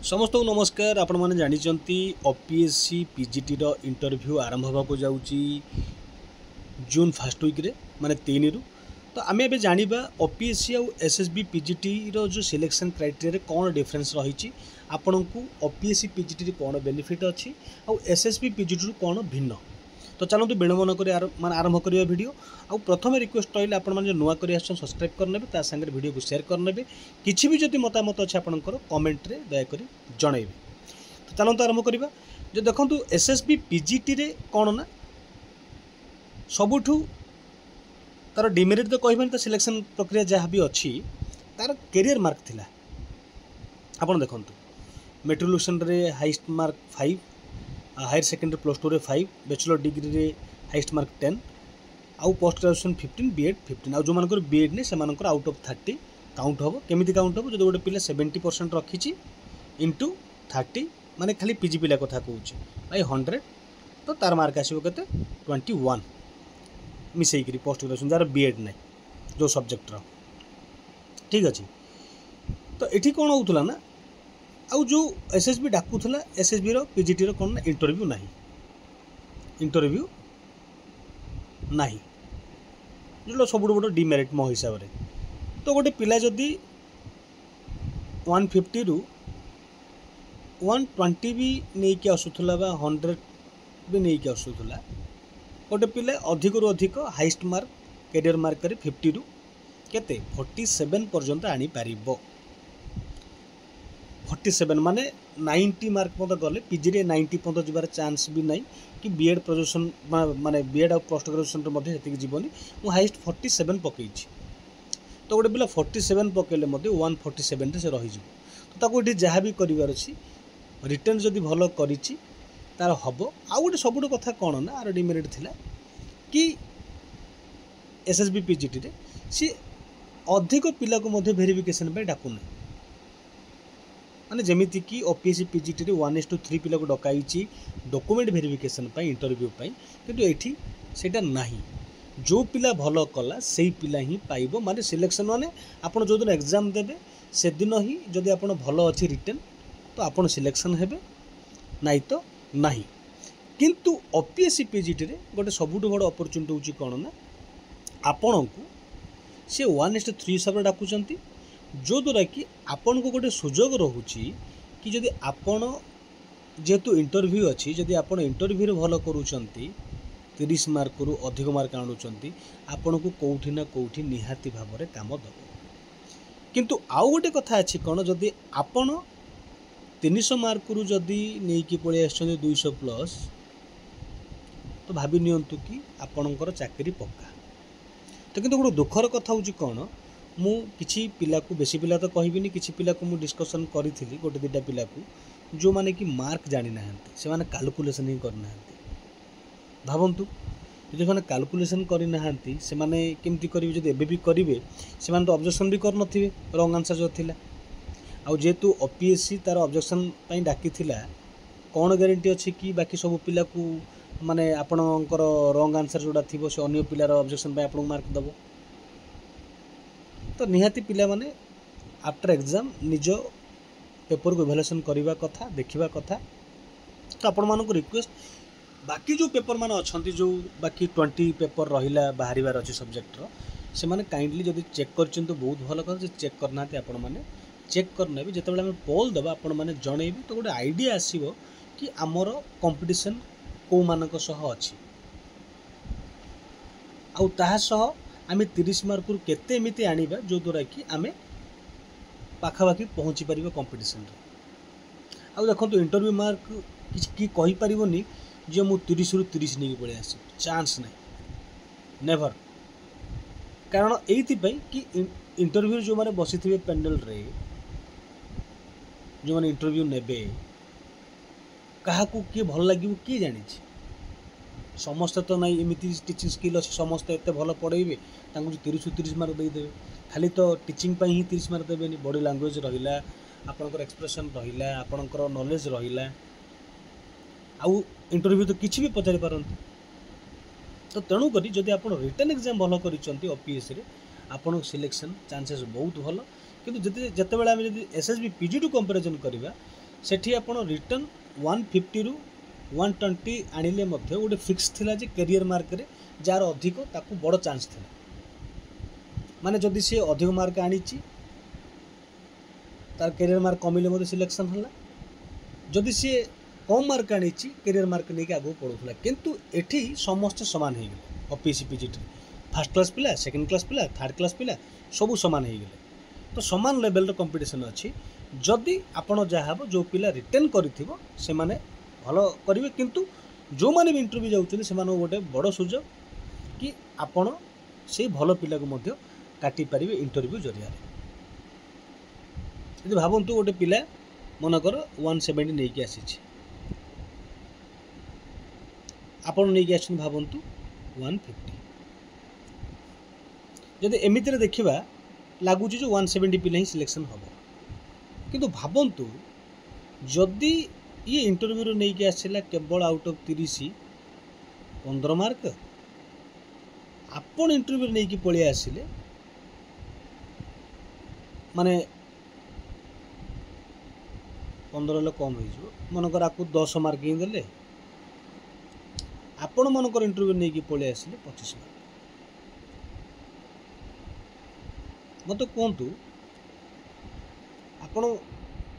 समस्त को नमस्कार। आपण मैंने जानी ओपीएससी पीजीटी रो इंटरव्यू आरंभ होगा जाऊँगी जून फर्स्ट वीक रे माने 3 रु। तो आम ए जाना ओपीएससी आउ एसएसबी पीजीटी रो जो सिलेक्शन क्राइटेरिया कौन डिफरेन्स रही आपण को ओपीएससी पीजीटी कौन बेनिफिट अच्छी आउ एसएसबी पीजीटी कौन भिन्न। तो चलते विलम्ब न कर आरंभ करिया वीडियो। आउ प्रथम रिक्वेस्ट रही आपण मैंने नुआ कर सब्सक्राइब करने ता संगे वीडियो को शेयर करने किसी भी जदि मतामत अच्छे आपंकर कमेंट रे दयाकोरी जनइबे। तो चलते आरंभ करवा जो देखो एसएसबी पीजीटी रे कौन ना सबुठू तार डिमेरिट तो कहबेन तो सिलेक्शन प्रक्रिया जहाँ भी अच्छी तार कैरियर मार्क थिला। आपन देखंतु मेट्रिकुलेशन रे highest mark 5, higher secondary plus 2 रे 5, बैचलर डिग्री रे हाईएस्ट मार्क 10 आउ पोस्ट ग्रेजुएशन 15, बीएड 15 आउ जो मानकर बीएड ने से मानकर आउट ऑफ 30 काउंट हो। केमिति काउंट हो जो गोटे पिला 70% रखी इंटू 30 माने खाली पीजी पिला कथा कहूँ भाई 100 तो तार मार्क आसो के 21 मिसेकरी पोस्ट ग्रेजुएशन जार बीएड ना जो सब्जेक्ट रो ठीक अच्छे। तो ये कौन होता ना आउ जो एसएसबी डाकुला एसएसबी रो पीजीटी रो कौन ना इंटरव्यू ना जो सब बड़ डिमेरिट मो हिसाब से। तो गोटे पिला जदि 150 रु 120 भी नहीं कि आसूला 100 भी नहीं कि आसूला गोटे पिला अधिक रु अधिक हाईएस्ट मार्क कैरियर मार्क करे 50 रु केते 47 पर्यंत आनी पारिबो। 47 माने 90 मार्क पद गले पीजी रे 90 पद जबार चांस भी नहीं कि बीएड ग्रेजुएशन माने बीएड और पोस्ट ग्रेजुएशन रे मध्ये हेतिक जीवनी मु हाईएस्ट 47 पकेइछि। तो गोटे पिला 47 पकेले मध्ये 147 रे से रहि जिवो। तो ताको एठी जहाँ भी करिवार अछि रिटर्न जदि भलो करिछि तार हबो। आ गोटे सबुठ कथा कौन ना आर डिमेरिट थिला कि एसएसबी पीजीटी रे सी अधिक पिला को मध्ये वेरिफिकेशन पे डाकुना माने जेमिति कि ओपीएससी पीजीटी रे 1:3 पिला को डकाई डॉक्यूमेंट वेरिफिकेशन पे इंटरव्यू पे किंतु एठी सेटा नाही। जो पिला भलो कला सेही पिला ही पाइबो माने सिलेक्शन माने आपण जो दिन एग्जाम देबे से दिन ही जदि आपण भलो अछि रिटर्न तो आपण सिलेक्शन हेबे नाही तो नाही। किंतु ओपीएससी पीजीटी रे गोटे सबुठ बड़ अपॉर्चुनिटी होची कोन ना आपण को से 1:3 हिसाब रे डाकुचंती जो द्वारा कि आपण को गोटे सुजोग रोची कि जदि आपण जेहेतु इंटरव्यू अच्छी जदि आपण इंटरव्यू रे भलो करूचंती 30 मार्क रु अधिक मार्क आणुचंती आपण को कोठी ना कोठी निहाती भाव रे काम दबो। किंतु आउ गोटे कथा अछि कोन जदि आपण 300 मार्क रु जदि नै कि पळे आछन 200 प्लस तो भाबी नियंतु कि आपणकर चाकरी पक्का। तो किंतु गोटे दुखर कथा होची कोन मु किछि पिला को बेसी पिला तो कहबिनी किछि पिला को मु डिस्कशन करिथिली गोटे दुटा पिला को जो माने कि मार्क जानि नाहंती से माने कैलकुलेशन ही कर नाहंती। भावंतु जदि माने कैलकुलेशन करि नाहंती से माने केमति करिवे जदि एबे भी करिवे से माने तो ऑब्जेक्शन भी कर नथिबे रॉन्ग आंसर जो थिला। आउ जेतु ओपीएससी तार ऑब्जेक्शन पई डाकी थिला कौन ग्यारंटी अच्छी कि बाकी सब पिला को माने आपणकर रॉन्ग आंसर जोड़ा थिबो से अन्य पिलार ऑब्जेक्शन पई आपन मार्क दबो। तो निहाती पिला माने आफ्टर एग्जाम निज पेपर को इवैल्यूएशन करवा कथा देखिबा कथा। तो आपण मानको रिक्वेस्ट बाकी जो पेपर मान अच्छी जो बाकी 20 पेपर रहिला बाहरिबार अच्छे सब्जेक्ट रो से माने काइंडली जदि चेक करछन तो बहुत भलो कर चेक करना आपण माने चेक करने जिते बड़े पोल देवा आपण मैंने जनइबी तो गोटे आइडिया आसो कि आमर कंपटीशन कौ मानक सह अछि आउ ताहा सह आमे 30 मार्क रु केते एमिति आनिबा जो द्वारा कि आमे पाखापाखि पहुँची पारिबा कंपटीशन रे। आउ देखंतु इंटरव्यू मार्क कि कहि परिबोनी जे मु 30 रु 30 नहीं पळे आसी चांस नहीं नेवर। कारण एइथि पई कि इंटरव्यू जो माने बसिथिबे पैनल रे जो मैंने इंटरव्यू नेबे क्या किए भल लगे किए जानी समस्ते तो नहीं एमती टीचिंग स्किल अच्छे समस्ते एत भल पढ़ेबे 30 मार्क देदेवे खाली तो टीचिंग ही 30 मार्क देवे बॉडी लैंग्वेज रहा आपणकर एक्सप्रेशन रहा आपणकर नॉलेज रहा आउ इंटरव्यू तो किसी भी पचारि पारती। तो तेणुक जदि आप रिटर्न एग्जाम भल कर ओपीएससी आपन सिलेक्शन चांसेस बहुत भल। किंतु जिते बेले आम जब एसएसबी पीजी टू कंपेरिजन करवा सेठी आपण रिटर्न 150 रु 120 आनिले मध्य गोटे फिक्स थिला जे करियर मार्क रे जार अधिक ताकू बड़ चांस थिला माने जदि सी अधिक मार्क आनीची तार करियर मार्क कमिले मध्य सिलेक्शन हला जदि सी कम मार्क आनीची करियर मार्क नहीं के आगो पड़ुला किंतु एठी समस्त समान हे गेले ओपीसी पीजीटी फर्स्ट क्लास पिला सेकंड क्लास पिला थर्ड क्लास पिला सब समान हे गेले तो समान लेवल रो कंपटीशन अछि जदि आपण जहाब जो पिला रिटर्न करिथिबो से माने भलो करिवे किंतु जो माने भी इंटरव्यू जाउछन से माने गोटे बड़ सुजोग कि आपण से भलो पिला को मध्य काटी पारिबे इंटरव्यू जरिया यदि भाबंतु गोटे पिला मनकर 170 नहीं के आसी आपण नहीं के आछन भाबंतु 150 जदि एमितिरे देखिबा लागुची जो 170 पिला ही सिलेक्शन हबो किंतु भाबंतु जदि ये इंटरव्यू नहीं के आसला केवल आउट ऑफ 30 15 मार्क आपण इंटरव्यू नहीं कि पळे आसिले माने 15 लो कम हो मनकर आपको 10 मार्क ही देले आपण मनकर इंटरव्यू नहीं कि पळे आसिले 25 मार्क मत कहतु आपण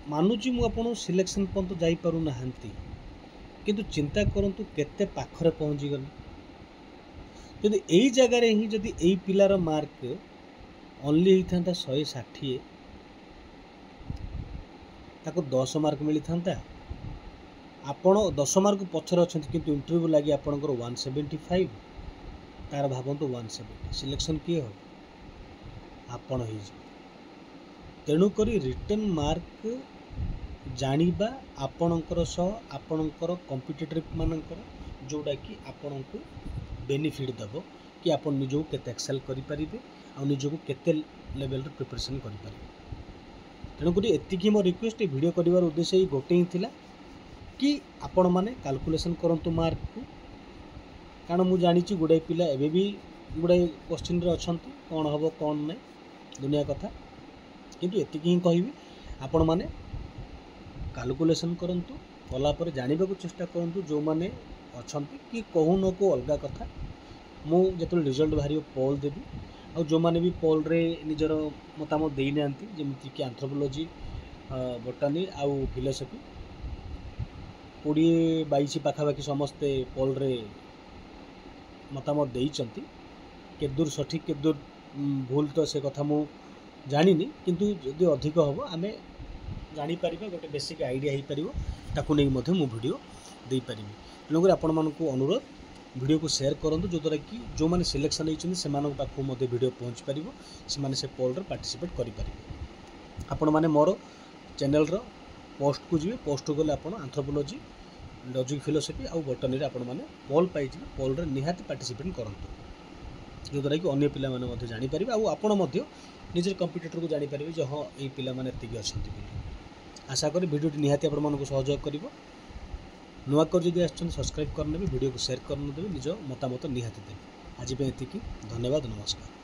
मानुची मु आपण सिलेक्शन पर्यंत जाई पारु नाहंती किंतु चिंता करंतु केते पाखरे पहुंची गले यदि एई जगह रे ही यदि एई पिलार मार्क ओनली हिथांता 160 ताको 10 मार्क मिली थांता आपण 10 मार्क पछर अछंती किंतु इंटरव्यू लागि आपनकर 175 तार भाबंतु 170 सिलेक्शन किए हो आपण ही तेणु करी रिटर्न मार्क जानिबा आपणकर सह आपणकर कॉम्पिटिटिव मानकर जोड़ा कि आपण को बेनिफिट दबो कि आपण निजो केते एक्सेल करि परिबे आ निजो को केते लेवल रे प्रिपरेशन करि परिबे तेणु करी एतिकी मो रिक्वेस्ट वीडियो करिवार उद्देश्य ही गोटे ही थिला कि आपण माने कैलकुलेशन करंतु मार्क को कारण मु जानि छि गुडे पिला एबे भी गुडे क्वेश्चन रे अछंती कोन हबो कोन नै दुनिया कथा किंतु एतिकी ही कहबी आपण माने कैलकुलेशन करंतु कला पर जानिबा को चेष्टा करंतु जो माने अछंती कि कहू न को अलगा कथा मु जेतल रिजल्ट बाहरी पोल देबी आ जो माने भी पोल रे निजर मतामत देई नांती जेमिति कि एंथ्रोपोलॉजी बोटानी आ फिलोसफी 20-22 पाखापाखि समस्ते पोल रे मतामत देइचंती के दूर सठिक के दूर भूल तो से कथा मु जानिनी किंतु जदि अधिक हम आम जापर गोटे बेसिक आइडिया हो पार ताकू नहीं मु वीडियो दे पारि तेणुक आपण मानक अनुरोध वीडियो को शेयर करूँ जो द्वारा कि जो मैंने सिलेक्शन होती से पाखु वीडियो पहुँच पार से पोल पार्टिसिपेट करें आपण मैंने मोर चैनल रो पोस्ट को जी पोस्ट गले आप एंथ्रोपोलॉजी लॉजिक फिलोसफी आउ बॉटनी रे आपण मैंने पोल पाई पोल रे निहाती पार्टिसिपेट करूँ जो द्वारा कि अन्य पिला माने जानी पारिबे आ आपण मध्य निजर कंप्यूटर को जानी पारिबे जे हां ए पिला माने एतिकी अछंती बोली आशा करी वीडियो निहाती आपण मानको सहयोग करिवो नुआ कर जदि आछन सब्सक्राइब करने वीडियो को शेयर करने देबे निज मतामत निहाती देबे आज पे एतिकी धन्यवाद नमस्कार।